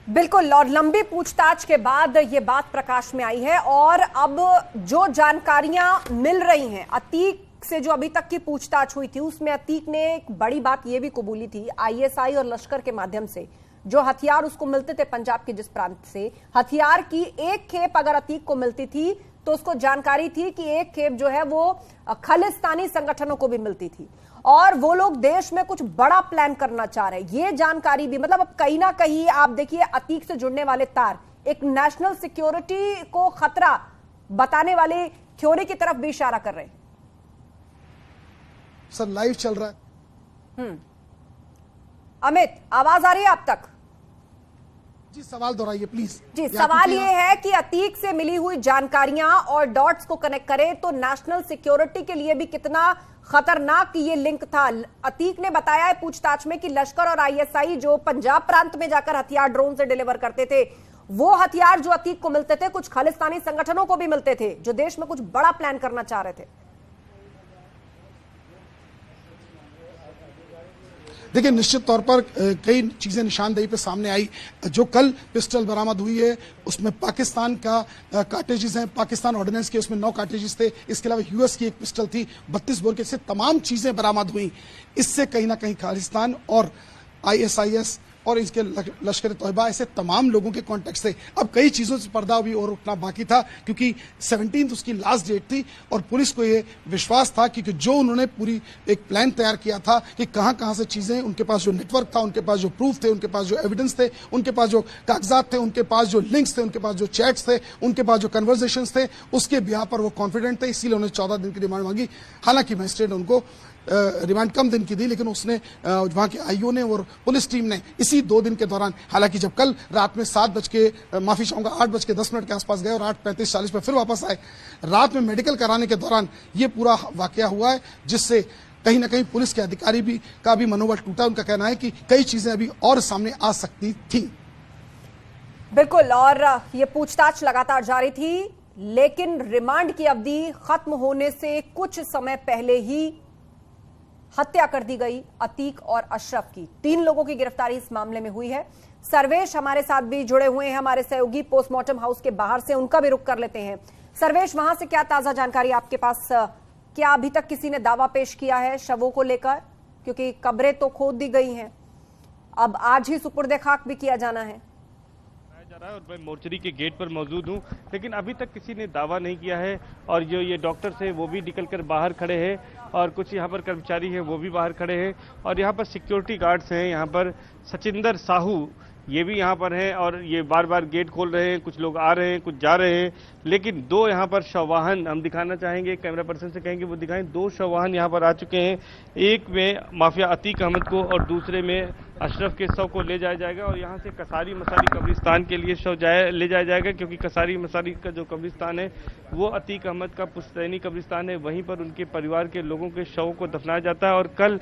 बिल्कुल, और लंबी पूछताछ के बाद ये बात प्रकाश में आई है। और अब जो जानकारियां मिल रही हैं, अतीक से जो अभी तक की पूछताछ हुई थी उसमें अतीक ने एक बड़ी बात ये भी कबूली थी, आईएसआई और लश्कर के माध्यम से जो हथियार उसको मिलते थे पंजाब के जिस प्रांत से, हथियार की एक खेप अगर अतीक को मिलती थी तो उसको जानकारी थी कि एक खेप जो है वो खालिस्तानी संगठनों को भी मिलती थी और वो लोग देश में कुछ बड़ा प्लान करना चाह रहे हैं। ये जानकारी भी, मतलब अब कहीं ना कहीं आप देखिए अतीक से जुड़ने वाले तार एक नेशनल सिक्योरिटी को खतरा बताने वाले थ्योरी की तरफ भी इशारा कर रहे हैं। सर लाइव चल रहा है। अमित, आवाज आ रही है आप तक? जी सवाल दोहराइए प्लीज। जी, सवाल ये है कि अतीक से मिली हुई जानकारियां और डॉट्स को कनेक्ट करें तो नेशनल सिक्योरिटी के लिए भी कितना खतरनाक ये लिंक था। अतीक ने बताया है पूछताछ में कि लश्कर और आईएसआई जो पंजाब प्रांत में जाकर हथियार ड्रोन से डिलीवर करते थे, वो हथियार जो अतीक को मिलते थे कुछ खालिस्तानी संगठनों को भी मिलते थे जो देश में कुछ बड़ा प्लान करना चाह रहे थे। देखिए निश्चित तौर पर कई चीजें निशानदेही पे सामने आई। जो कल पिस्टल बरामद हुई है उसमें पाकिस्तान का कार्टेजेस हैं, पाकिस्तान ऑर्डिनेंस के उसमें 9 कार्टेजेस थे। इसके अलावा यूएस की एक पिस्टल थी 32 बोर के। से तमाम चीजें बरामद हुई। इससे कहीं ना कहीं खालिस्तान और आईएसआईएस और इसके लश्कर तोयबा ऐसे तमाम लोगों के कॉन्टेक्ट से अब कई चीजों से पर्दा भी और उठना बाकी था, क्योंकि 17 उसकी लास्ट डेट थी और पुलिस को ये विश्वास था क्योंकि जो उन्होंने पूरी एक प्लान तैयार किया था कि कहां से चीजें, उनके पास जो नेटवर्क था, उनके पास जो प्रूफ थे, उनके पास जो एविडेंस थे, उनके पास जो कागजात थे, उनके पास जो लिंक्स थे, उनके पास जो चैट्स थे, उनके पास जो कन्वर्सेशंस थे, उसके बिहार पर वो कॉन्फिडेंट थे। इसीलिए उन्होंने 14 दिन की रिमांड मांगी। हालांकि मजिस्ट्रेट ने उनको रिमांड कम दिन की दी, लेकिन उसने वहां के आईओ ने और पुलिस टीम ने इसी 2 दिन के दौरान, हालांकि जब कल रात में 8:10 के आसपास गए और 8:35-40 पर फिर वापस आए, रात में मेडिकल कराने के दौरान ये पूरा वाकया हुआ है, जिससे कहीं ना कहीं पुलिस के अधिकारी का भी मनोबल टूटा। उनका कहना है कि कई चीजें अभी और सामने आ सकती थी। बिल्कुल, और ये पूछताछ लगातार जारी थी, लेकिन रिमांड की अवधि खत्म होने से कुछ समय पहले ही हत्या कर दी गई अतीक और अशरफ की। 3 लोगों की गिरफ्तारी इस मामले में हुई है। सर्वेश हमारे साथ भी जुड़े हुए हैं, हमारे सहयोगी पोस्टमार्टम हाउस के बाहर से, उनका भी रुख कर लेते हैं। सर्वेश, वहां से क्या ताजा जानकारी आपके पास? क्या अभी तक किसी ने दावा पेश किया है शवों को लेकर? क्योंकि कब्रें तो खोद दी गई हैं, अब आज ही सुपुर्दे खाक भी किया जाना है जा रहा है और मैं मोर्चरी के गेट पर मौजूद हूं, लेकिन अभी तक किसी ने दावा नहीं किया है। और जो ये डॉक्टर्स हैं वो भी निकलकर बाहर खड़े हैं और कुछ यहाँ पर कर्मचारी हैं वो भी बाहर खड़े हैं और यहाँ पर सिक्योरिटी गार्ड्स हैं। यहाँ पर सचिंदर साहू ये भी यहाँ पर हैं और ये बार बार गेट खोल रहे हैं। कुछ लोग आ रहे हैं, कुछ जा रहे हैं, लेकिन 2 यहाँ पर शववाहन हम दिखाना चाहेंगे, कैमरा पर्सन से कहेंगे वो दिखाएं। 2 शववाहन यहाँ पर आ चुके हैं। एक में माफिया अतीक अहमद को और दूसरे में अशरफ के शव को ले जाया जाएगा और यहाँ से कसारी मसारी कब्रिस्तान के लिए शव ले जाया जाएगा, क्योंकि कसारी मसारी का जो कब्रिस्तान है वो अतीक अहमद का पुश्तैनी कब्रिस्तान है। वहीं पर उनके परिवार के लोगों के शवों को दफनाया जाता है और कल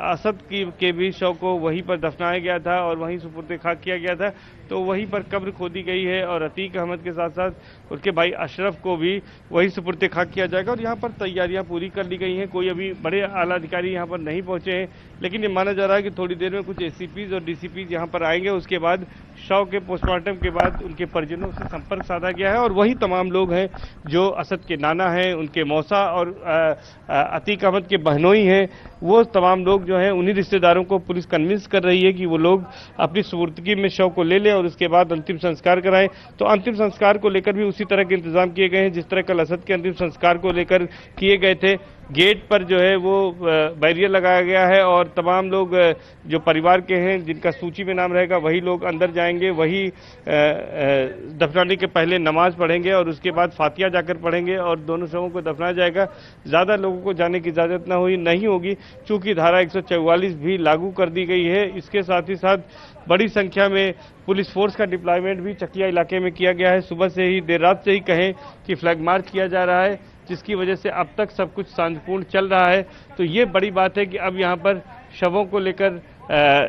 असद के भी शव को वहीं पर दफनाया गया था और वहीं सुपुर्द खाक किया गया था। तो वहीं पर कब्र खोदी गई है और अतीक अहमद के साथ साथ उसके भाई अशरफ को भी वहीं सुपुर्द खाक किया जाएगा और यहाँ पर तैयारियां पूरी कर ली गई हैं। कोई अभी बड़े आला अधिकारी यहाँ पर नहीं पहुंचे हैं, लेकिन ये माना जा रहा है कि थोड़ी देर में कुछ एसीपीज और डीसीपीज यहाँ पर आएंगे। उसके बाद शव के पोस्टमार्टम के बाद उनके परिजनों से संपर्क साधा गया है और वही तमाम लोग हैं जो असद के नाना हैं, उनके मौसा और अतीक अहमद के बहनोई हैं। वो तमाम लोग जो हैं उन्हीं रिश्तेदारों को पुलिस कन्विंस कर रही है कि वो लोग अपनी सुपुर्दगी में शव को ले लें और उसके बाद अंतिम संस्कार कराएं। तो अंतिम संस्कार को लेकर भी उसी तरह के इंतजाम किए गए हैं जिस तरह कल असद के अंतिम संस्कार को लेकर किए गए थे। गेट पर जो है वो बैरियर लगाया गया है और तमाम लोग जो परिवार के हैं जिनका सूची में नाम रहेगा वही लोग अंदर जाएंगे, वही दफनाने के पहले नमाज पढ़ेंगे और उसके बाद फातिहा जाकर पढ़ेंगे और दोनों शवों को दफनाया जाएगा। ज़्यादा लोगों को जाने की इजाज़त नहीं होगी, चूँकि धारा 144 भी लागू कर दी गई है। इसके साथ ही साथ बड़ी संख्या में पुलिस फोर्स का डिप्लॉयमेंट भी चकिया इलाके में किया गया है। सुबह से ही, देर रात से ही कहें कि फ्लैग मार्च किया जा रहा है, जिसकी वजह से अब तक सब कुछ शांतिपूर्ण चल रहा है। तो ये बड़ी बात है कि अब यहाँ पर शवों को लेकर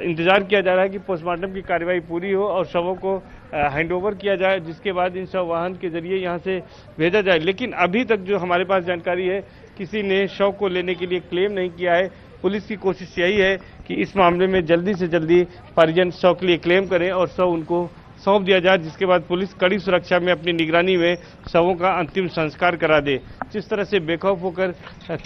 इंतजार किया जा रहा है कि पोस्टमार्टम की कार्रवाई पूरी हो और शवों को हैंडओवर किया जाए, जिसके बाद इन शव वाहन के जरिए यहाँ से भेजा जाए। लेकिन अभी तक जो हमारे पास जानकारी है, किसी ने शव को लेने के लिए क्लेम नहीं किया है। पुलिस की कोशिश यही है कि इस मामले में जल्दी से जल्दी परिजन शव के लिए क्लेम करें और शव उनको सौंप दिया जाए, जिसके बाद पुलिस कड़ी सुरक्षा में अपनी निगरानी में शवों का अंतिम संस्कार करा दे। जिस तरह से बेखौफ होकर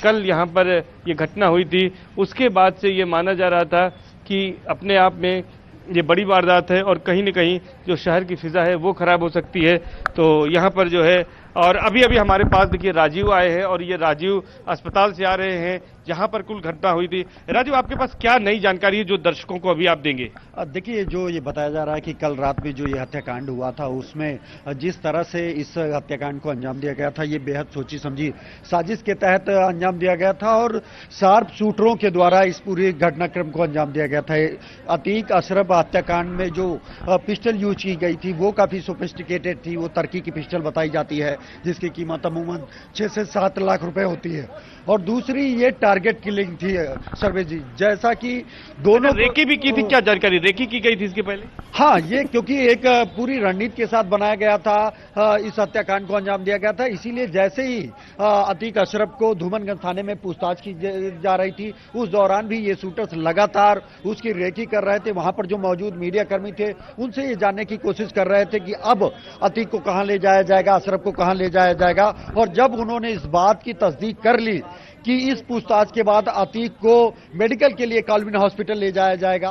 कल यहाँ पर ये घटना हुई थी, उसके बाद से ये माना जा रहा था कि अपने आप में ये बड़ी वारदात है और कहीं न कहीं जो शहर की फिजा है वो खराब हो सकती है। तो यहाँ पर जो है, और अभी अभी हमारे पास देखिए राजीव आए हैं और ये राजीव अस्पताल से आ रहे हैं जहां पर कुल घटना हुई थी। राजीव, आपके पास क्या नई जानकारी है जो दर्शकों को अभी आप देंगे? देखिए, जो ये बताया जा रहा है कि कल रात में जो ये हत्याकांड हुआ था उसमें जिस तरह से इस हत्याकांड को अंजाम दिया गया था, ये बेहद सोची समझी साजिश के तहत अंजाम दिया गया था और शार्प शूटरों के द्वारा इस पूरे घटनाक्रम को अंजाम दिया गया था। अतीक अशरफ हत्याकांड में जो पिस्टल यूज की गई थी वो काफी सोफिस्टिकेटेड थी, वो तुर्की की पिस्टल बताई जाती है जिसकी कीमत अमूमन 6 से 7 लाख रुपए होती है। और दूसरी ये टारगेट किलिंग थी सर्वेश जी, जैसा कि दोनों रेकी भी की थी। क्या जानकारी रेकी की गई थी इसके पहले? हाँ, ये क्योंकि एक पूरी रणनीति के साथ बनाया गया था, इस हत्याकांड को अंजाम दिया गया था। इसीलिए जैसे ही अतीक अशरफ को धूमनगंज थाने में पूछताछ की जा रही थी, उस दौरान भी ये शूटर्स लगातार उसकी रेकी कर रहे थे। वहां पर जो मौजूद मीडिया कर्मी थे उनसे ये जानने की कोशिश कर रहे थे कि अब अतीक को कहां ले जाया जाएगा, अशरफ को कहां ले जाया जाएगा। और जब उन्होंने इस बात की तस्दीक कर ली कि इस पूछताछ के बाद अतीक को मेडिकल के लिए कालविन हॉस्पिटल ले जाया जाएगा,